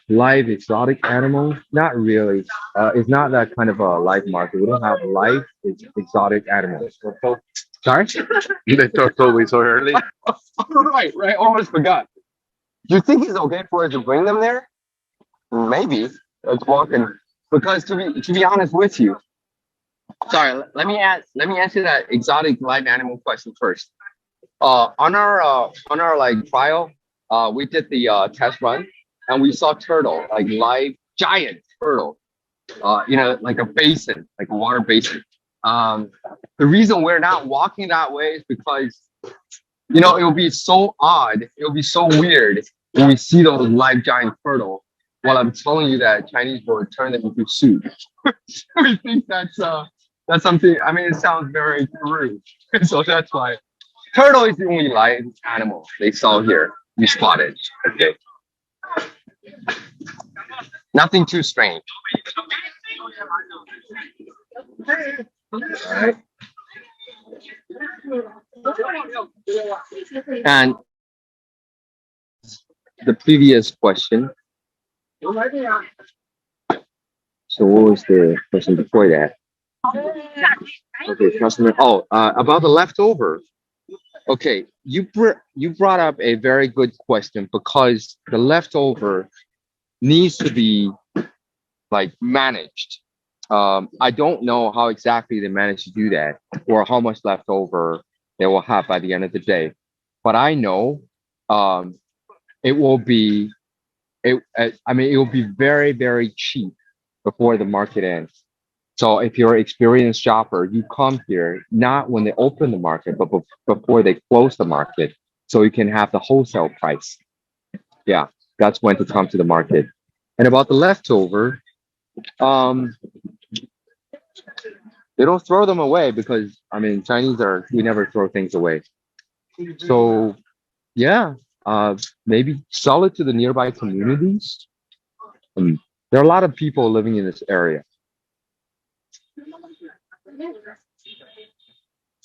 Live exotic animal? Not really. It's not that kind of a live market. We don't have live exotic animals. Sorry? They told me so early. Right. Almost forgot. Do you think it's okay for us to bring them there? Maybe. Let's walk in. Because to be honest with you, sorry, let me answer that exotic live animal question first. On our like trial, we did the test run and we saw turtle, like live giant turtle, like a basin, like a water basin. The reason we're not walking that way is because it will be so odd, it will be so weird when we see those live giant turtle. While I'm telling you that Chinese will turn them into soup. We think that's something. I mean, it sounds very rude, so that's why. Turtle is the only live animal they sell here. We spotted. Okay. Nothing too strange. Alright. And the previous question. So what was the question before that? Okay, customer. Oh, about the leftover. Okay, you brought up a very good question because the leftover needs to be like managed. I don't know how exactly they manage to do that or how much leftover they will have by the end of the day, but I know it will be it will be very, very cheap before the market ends. So if you're an experienced shopper, you come here not when they open the market, but before they close the market, so you can have the wholesale price. Yeah, that's when to come to the market. And about the leftover, they don't throw them away because Chinese we never throw things away. So yeah, maybe sell it to the nearby communities. There are a lot of people living in this area.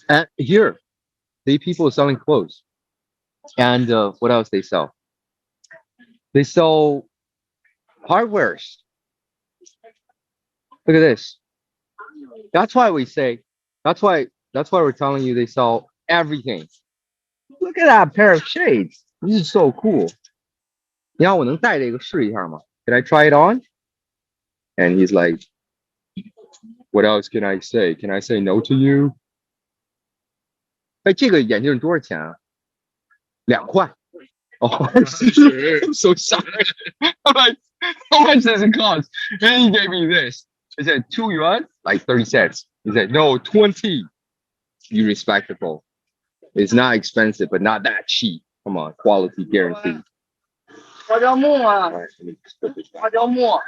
And here, the people are selling clothes. And what else they sell? They sell hardwares. Look at this. That's why we're telling you they sell everything. Look at that pair of shades. This is so cool. 你要我能戴这个试一下吗? Can I try it on? And he's like, what else can I say? Can I say no to you? 哎，这个眼镜多少钱啊？2块。Oh, I'm so sorry. I'm like, how much does it cost? And he gave me this. He said, 2 yuan? Like 30 cents. He said, no, 20. Be respectable. It's not expensive, but not that cheap. Come on, quality guarantee. 花椒木啊，花椒木。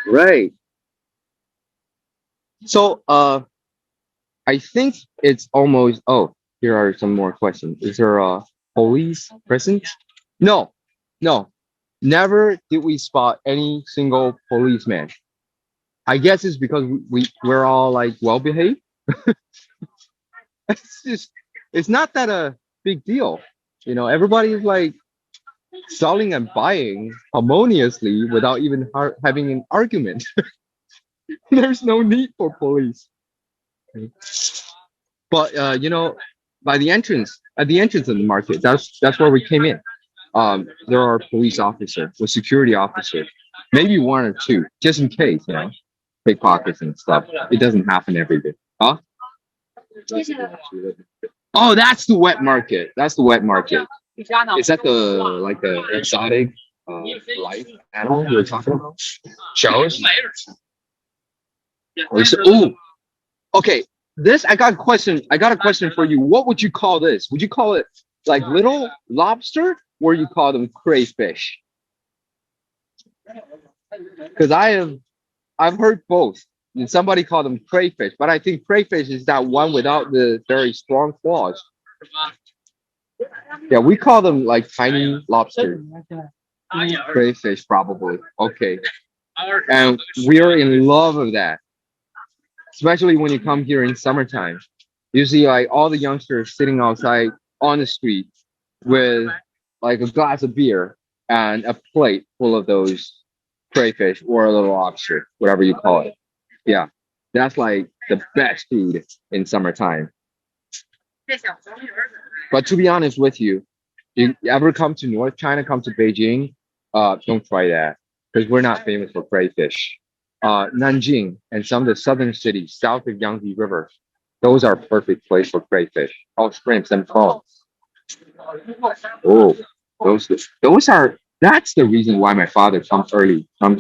Right. So I think it's almost. Oh, here are some more questions. Is there a police present? No, no. Never did we spot any single policeman. I guess it's because we're all like well behaved. It's just it's not that a big deal. You know, everybody's like selling and buying harmoniously without even having an argument. There's no need for police. But you know, by the entrance, at the entrance of the market, that's where we came in. There are police officer with security officer, maybe one or two, just in case, you know, pickpockets and stuff. It doesn't happen every day. Huh? Oh, that's the wet market. That's the wet market. Is that the like the exotic life animal you're talking about? Shows? Oh, okay. This I got a question. I got a question for you. What would you call this? Would you call it like little lobster, or you call them crayfish? Because I've heard both. And somebody called them crayfish, but I think crayfish is that one without the very strong claws. Yeah, we call them like tiny lobster. Crayfish, probably. Okay. And we're in love with that. Especially when you come here in summertime. You see like all the youngsters sitting outside on the street with like a glass of beer and a plate full of those crayfish or a little lobster, whatever you call it. Yeah, that's like the best food in summertime. But to be honest with you, you ever come to North China, come to Beijing, don't try that because we're not famous for crayfish. Nanjing and some of the southern cities south of Yangtze River, those are perfect place for crayfish. Oh, shrimps and prawns. Oh, those are. That's the reason why my father comes early to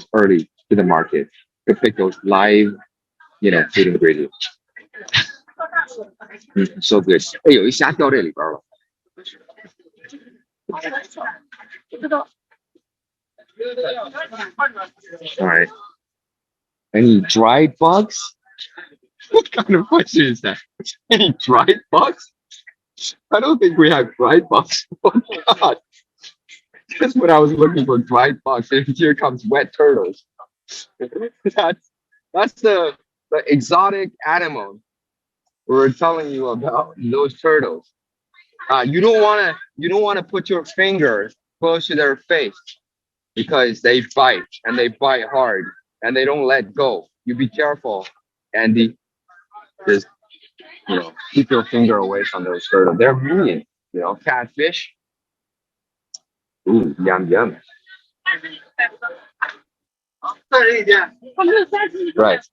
the market to pick those live, you know, food ingredients. So good. 哎，有一虾掉这里边了。All right. Any dried bugs? What kind of question is that? Any dried bugs? I don't think we have dried bugs. Oh God. Just when I was looking for dried bugs, and here comes wet turtles. That's the exotic animal we're telling you about those turtles. You don't wanna put your finger close to their face because they bite and they bite hard and they don't let go. You be careful, Andy. Just keep your finger away from those turtles. They're mean, catfish. Ooh, yum yum. Right.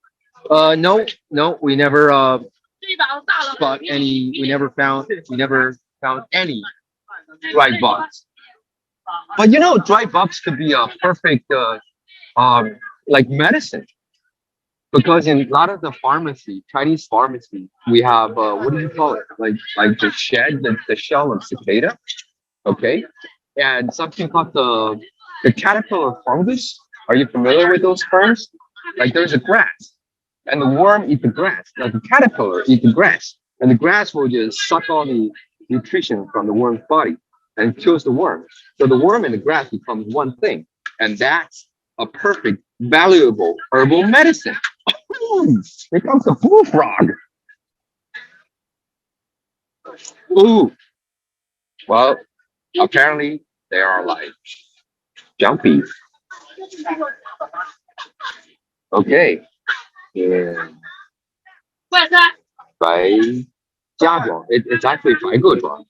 No, we never found any dried bugs. But dried bugs could be a perfect like medicine. Because in a lot of the Chinese pharmacy, we have what do you call it? Like the shell of cicada, okay, and something called the caterpillar fungus. Are you familiar with those terms? Like there's a grass, and the worm eat the grass. Like the caterpillar eat the grass, and the grass will just suck all the nutrition from the worm's body and kills the worm. So the worm and the grass becomes one thing, and that's a perfect, valuable herbal medicine. Here comes the bullfrog. Ooh. Well, apparently they are like jumpy. Okay. Yeah. Beijinger. It's actually Beijinger,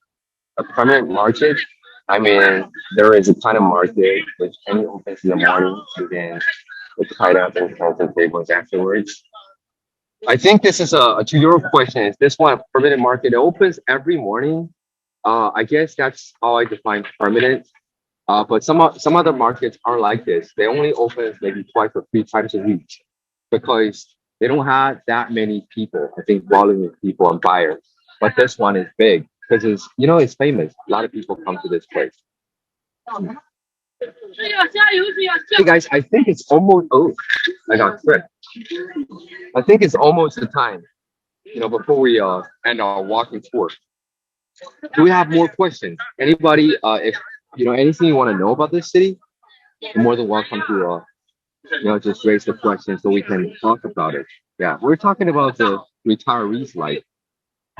a permanent market. I mean, there is a kind of market which only opens in the morning and then it's tied up and comes and tables afterwards. I think this is to your question. Is this one a permanent market? It opens every morning. I guess that's how I define permanent. But some other markets are like this. They only open maybe twice or three times a week because they don't have that many people. I think volume of people and buyers. But this one is big because it's famous. A lot of people come to this place. Hey guys, I think it's almost. Oh, I got tripped. I think it's almost the time, before we end our walking tour. Do we have more questions? Anybody, if anything you want to know about this city, you're more than welcome to just raise the question so we can talk about it. Yeah, we're talking about the retirees' life,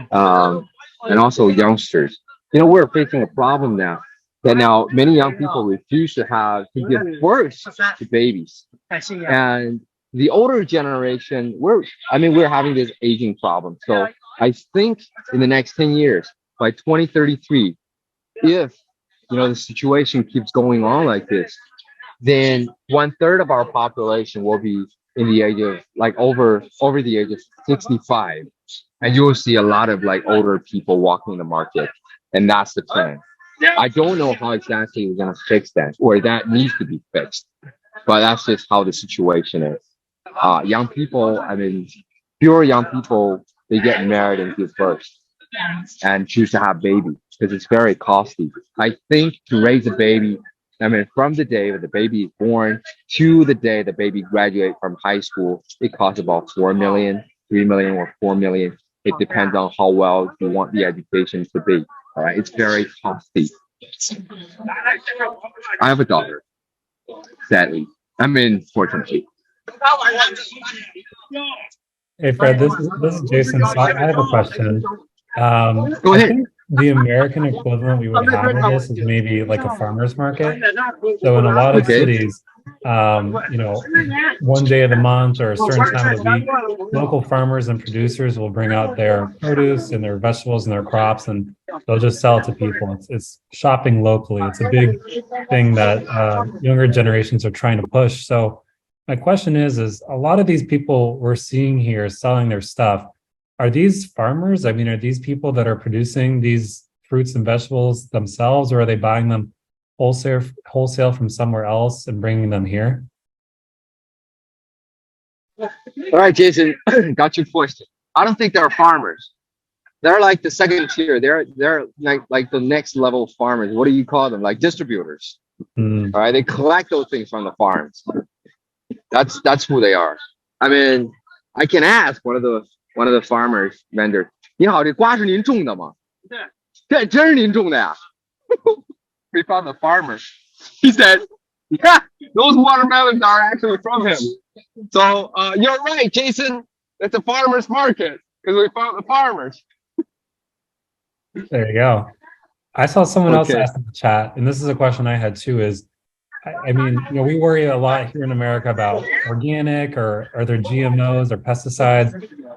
and also youngsters. We're facing a problem now that now many young people refuse to give birth to babies, and the older generation, we're having this aging problem. So I think in the next 10 years, by 2033, if the situation keeps going on like this, then 1/3 of our population will be in the age of over the age of 65, and you will see a lot of older people walking the market, and that's the plan. I don't know how exactly we're gonna fix that, or that needs to be fixed, but that's just how the situation is. Young people, fewer young people, they get married and give birth and choose to have babies because it's very costly. I think to raise a baby, from the day that the baby is born to the day the baby graduates from high school, it costs about 4 million, 3 million, or 4 million. It depends on how well you want the education to be. All right, it's very costly. I have a daughter, sadly. Fortunately. Hey Fred, this is Jason. So I have a question. Go ahead. I think the American equivalent we would have of this is maybe like a farmer's market. So in a lot of cities, one day of the month or a certain time of the week, local farmers and producers will bring out their produce and their vegetables and their crops, and they'll just sell it to people. It's shopping locally. It's a big thing that younger generations are trying to push. So my question is a lot of these people we're seeing here selling their stuff, are these farmers? Are these people that are producing these fruits and vegetables themselves, or are they buying them wholesale from somewhere else and bringing them here? All right, Jason, got your question. I don't think they're farmers. They're like the second tier. They're like the next level of farmers. What do you call them? Like distributors. All right, they collect those things from the farms. That's who they are. I can ask one of the farmers vendor. 你好，这瓜是您种的吗？这真是您种的呀？ We found the farmer. He said, "Yeah, those watermelons are actually from him." So you're right, Jason. It's a farmer's market because we found the farmers. There you go. I saw someone else ask in the chat, and this is a question I had too, is we worry a lot here in America about organic, or are there GMOs or pesticides?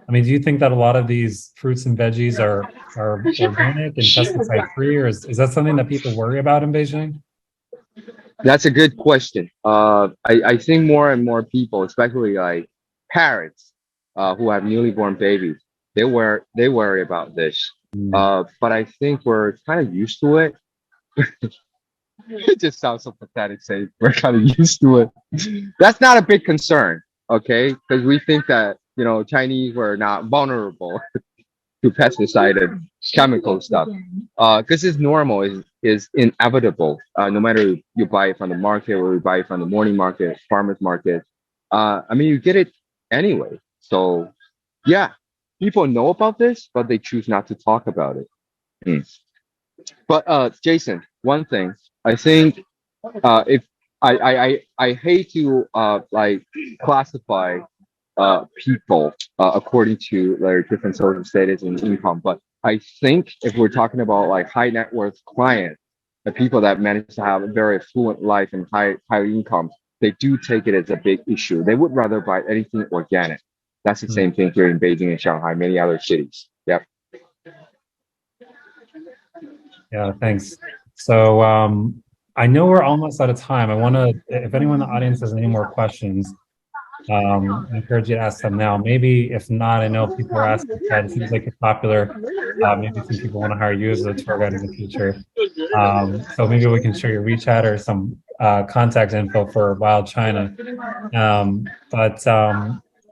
Do you think that a lot of these fruits and veggies are organic and pesticide free, or is that something that people worry about in Beijing? That's a good question. I think more and more people, especially like parents who have newly born babies, they worry about this. But I think we're kind of used to it. It just sounds so pathetic saying we're kind of used to it. That's not a big concern, okay? Because we think that, Chinese were not vulnerable to pesticide and chemical stuff. Because it's normal, is inevitable. No matter you buy it from the market or you buy it from the morning market, farmer's market. You get it anyway. So, yeah, people know about this, but they choose not to talk about it. But Jason, one thing. I think if I hate to classify people according to their different social status and income, but I think if we're talking about high net worth clients, the people that manage to have a very affluent life and high income, they do take it as a big issue. They would rather buy anything organic. That's the same thing here in Beijing and Shanghai, many other cities. Yep. Yeah, thanks. So I know we're almost out of time. I want to, if anyone in the audience has any more questions, I encourage you to ask them now. Maybe if not, I know people are asking that. It seems like it's popular. Maybe some people want to hire you as a tour guide in the future. So maybe we can share your WeChat or some contact info for Wild China.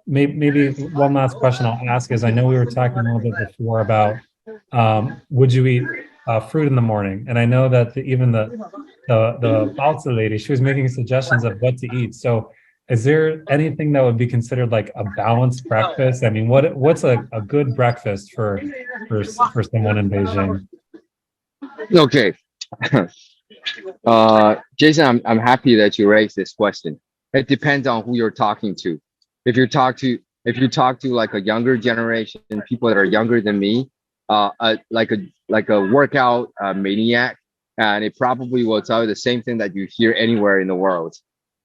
Maybe one last question I'll ask is, I know we were talking a little bit before about would you eat fruit in the morning? And I know that even the bāozi lady, she was making suggestions of what to eat. So is there anything that would be considered like a balanced breakfast? I mean, what's a good breakfast for someone in Beijing? Okay. Jason, I'm happy that you raised this question. It depends on who you're talking to. If you talk to like a younger generation, people that are younger than me, like a workout maniac, and it probably will tell you the same thing that you hear anywhere in the world.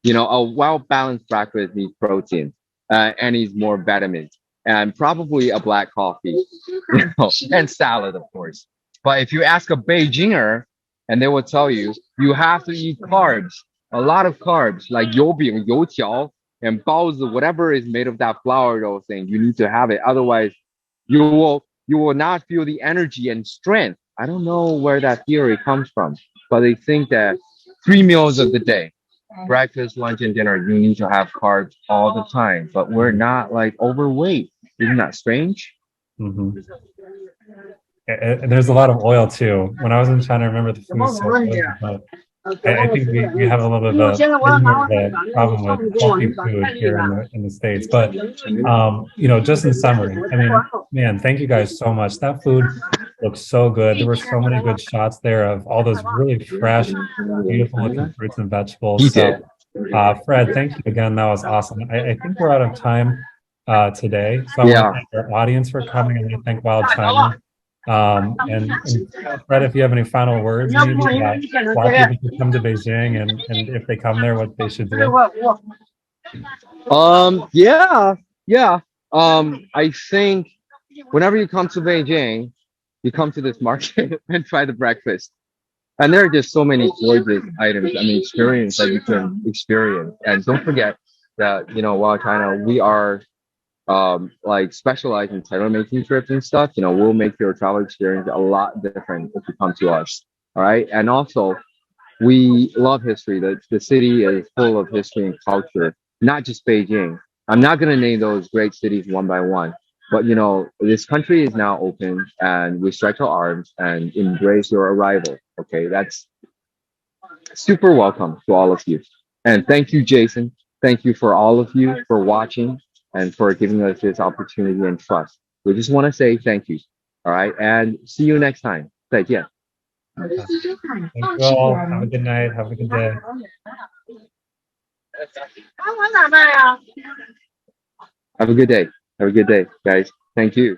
You know, a well-balanced breakfast needs protein, and needs more vitamins, and probably a black coffee, you know, and salad, of course. But if you ask a Beijinger, and they will tell you, you have to eat carbs, a lot of carbs, like yóutiáo, and bāozi, whatever is made of that flour dough thing. You need to have it, otherwise, you will not feel the energy and strength. I don't know where that theory comes from, but they think that 3 meals of the day, breakfast, lunch, and dinner, you need to have carbs all the time. But we're not like overweight. Isn't that strange? Mm-hmm. And there's a lot of oil too. When I was in China, I remember the food so good, but I think we have a little bit of a problem with healthy food here in the States. But you know, just in summary, I mean, man, thank you guys so much. That food looks so good. There were so many good shots there of all those really fresh, beautiful looking fruits and vegetables. So Fred, thank you again. That was awesome. I think we're out of time today. So I want to thank our audience for coming, and I thank Wild China. And Fred, if you have any final words, maybe why people should come to Beijing, and if they come there, what they should do. Yeah. I think whenever you come to Beijing, you come to this market and try the breakfast. And there are just so many gorgeous items, I mean, experience that you can experience. And don't forget that, you know, Wild China, we are like specialized in tailor making trips and stuff. You know, we'll make your travel experience a lot different if you come to us. All right. And also, we love history. The city is full of history and culture, not just Beijing. I'm not going to name those great cities one by one, but you know, this country is now open, and we stretch our arms and embrace your arrival. Okay. That's super welcome to all of you. And thank you, Jason. Thank you for all of you for watching and for giving us this opportunity and trust. We just want to say thank you. All right. And see you next time. Thank you. Thank you all. Have a good night. Have a good day. Have a good day. Have a good day, guys. Thank you.